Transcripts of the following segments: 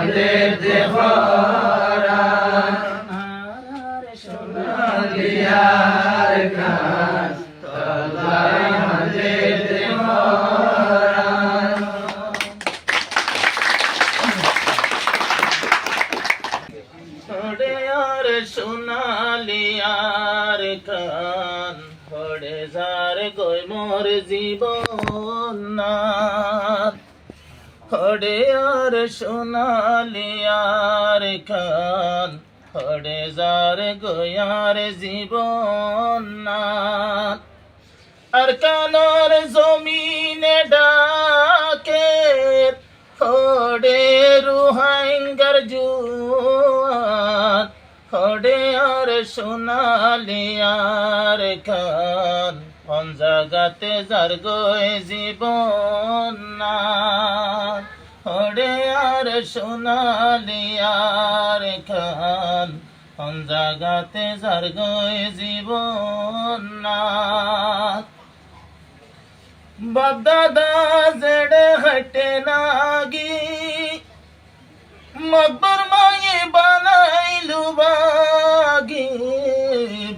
হাঁদের দেবরান আর সোনালিয়ার গান তলায় হাঁদের দেবরান। হরে আর সোনালিয়ার গান হরে যার গই মোর জীবন নাথ। হরে আর সোনালিয়ার গান হরে যার গয়ার জীবন নাথ। আর কানর জমিনে ডাকে হরে রুহাইঙ্গার জুয়ান। হরে আর সোনালিয়ার গান কোন জাগাতে যার গয় জীবন নাথ। হরে আর সোনালিয়ার গান কোন জাগাতে যার গয় জীবন নাথ। বাপদাদা জেড়ে হটে নাগি মকবর মায়ে বানাইলু বাগি।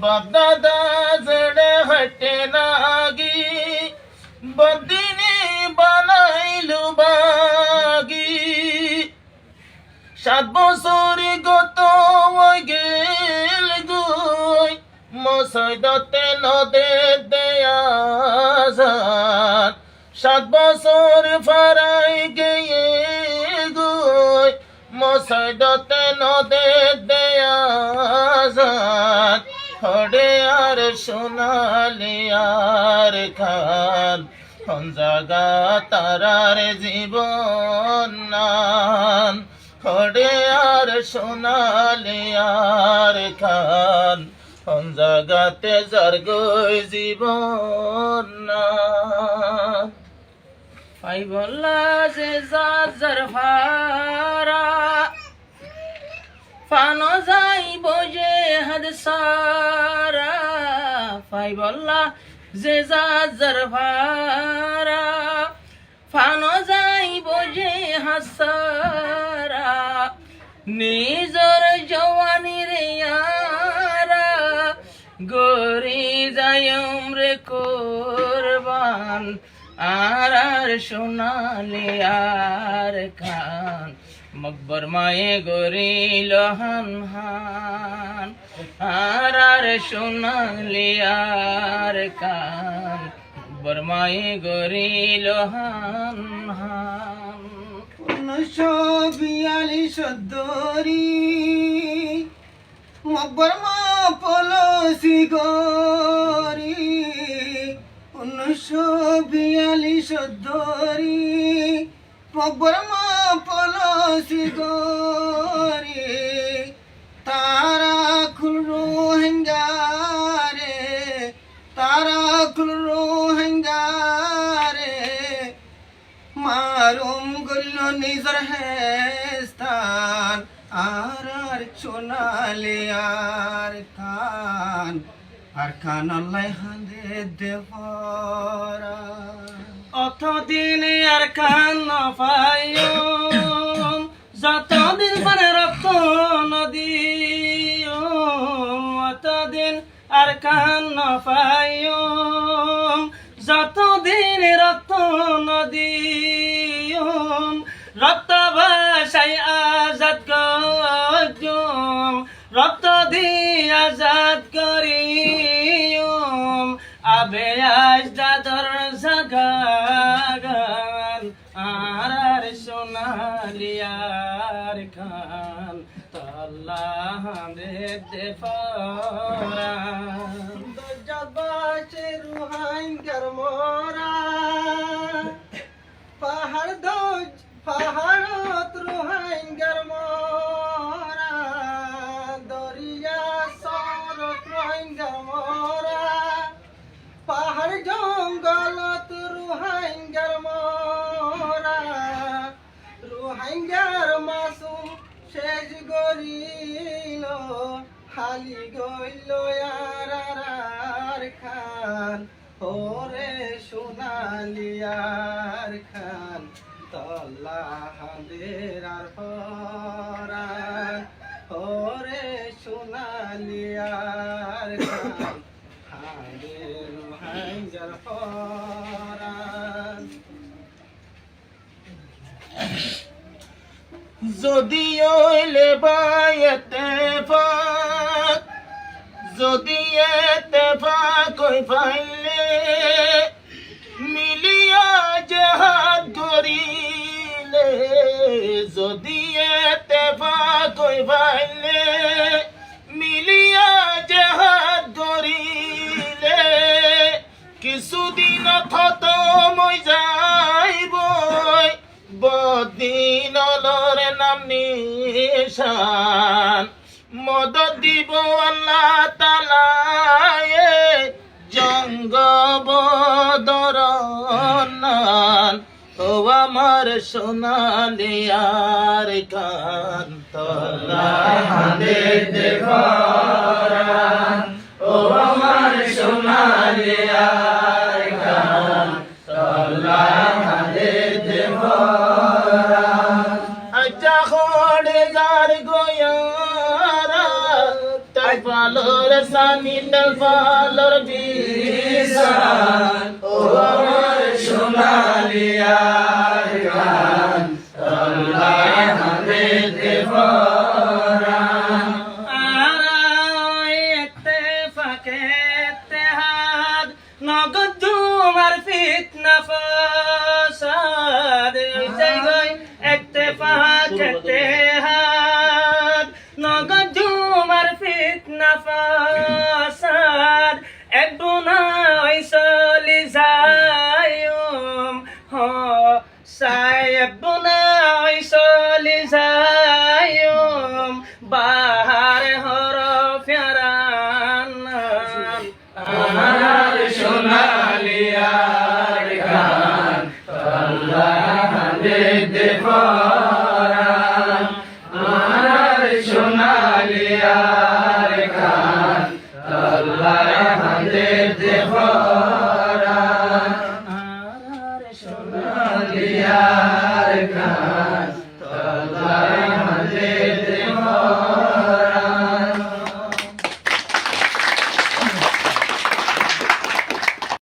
বাপদাদা জেড়ে হটে নাগি বদিনী বানাইলু বাগি। 7 বছর গত গেল গুই মসজিদতে নদে দেয়া যান। 7 বছর ফারাই গিয়ে গুই মসজিদতে নদে দেয়া যান। হরে আর সোনালিয়ার গান কোন জাগা তারার জীবন নান। হরে আর সোনালিয়ার গান কোন জাগাতে যার গই জীবন নান। পাই বললা যে যার ভারা ফানো যাইব যে হাদ সারা। পাই বললা যে যার ভারা ফানো যাইব যে হাসারা। নিজর জওয়ানির ইয়ারা গরি যায়ম রে কোরবান। আর সোনালিয়ার গান মকবর মায়ে গরিল হান হান। আর সোনালিয়ার গান মকবর মায়ে গরিল হান হান। 1942 দরি মকবর মা পলসি গরি। 1942 দরি মকবর মা পলসি গরি। তারা খুল রোহিঙ্গারে তারা খুল রোহিঙ্গারে মারুম গল্ল নিজর হেস্তান। আর সোনালিয়ার গান আর খান আল্লাহ হাঁদে দেবরা। অতদিন আর কান পাইও যতদিন পারে রক্ত নদী। অতদিন আর কান পাইও যতদিন রক্ত নদী। রক্ত ভাষাই আজাদ করজুম রক্ত দিয়ে আজাদ করিম। আবে আজ দাদর জাগান আর সোনালিয়ার গান তল্লাহ দেফরান। জবাসে রুহাইঙ্গার মোরা পাহাড় দোজ পাহাড়ত রুহাইঙ্গার মোরা। দরিয়া সরত রোহিঙ্গার মোরা পাহাড় জঙ্গলত রুহাইঙ্গার মোরা। রুহাইঙ্গার মাসুম শেষ গরিল হালি গইল আর খান। ওরে সোনালিয়ার খান তল্লা হাঁদের আর যদি হইলে বাইতে ফাক যদি এতে ফাক হই পাইলে মিলিয়া যে হাত ধরিলে যদি এতে ফাক হই পাইলে মিলিয়া যে হাত ধরিলে কিছুদিন খতম হই যাইব বদিনলর নাম নিশান মদত দিব আল্লাহ তাআলায়ে জঙ্গ বদরনান ও আমার সোনালি আর কান তলায় হাতে দেবরান ও আমার সোনালি আর কান তলায় হাতে দেবরান আচ্ছা খড়ে গার গোয়ারা তাই পালোর সানি তাই পালোর বিশান ও আমার সোনালি আর কান তলায় হাতে দেবরান নগদ তোমার ফিতনা ফাসাদ ইত্তেফাক নগদ তোমার ফিতনা ফাসাদ একটু নাই চলি যায়ম হ সাহেব নাই চলি যায়ম বাহার হর ফেরান আমার সোনালি আর গান তলায় হাতে দেব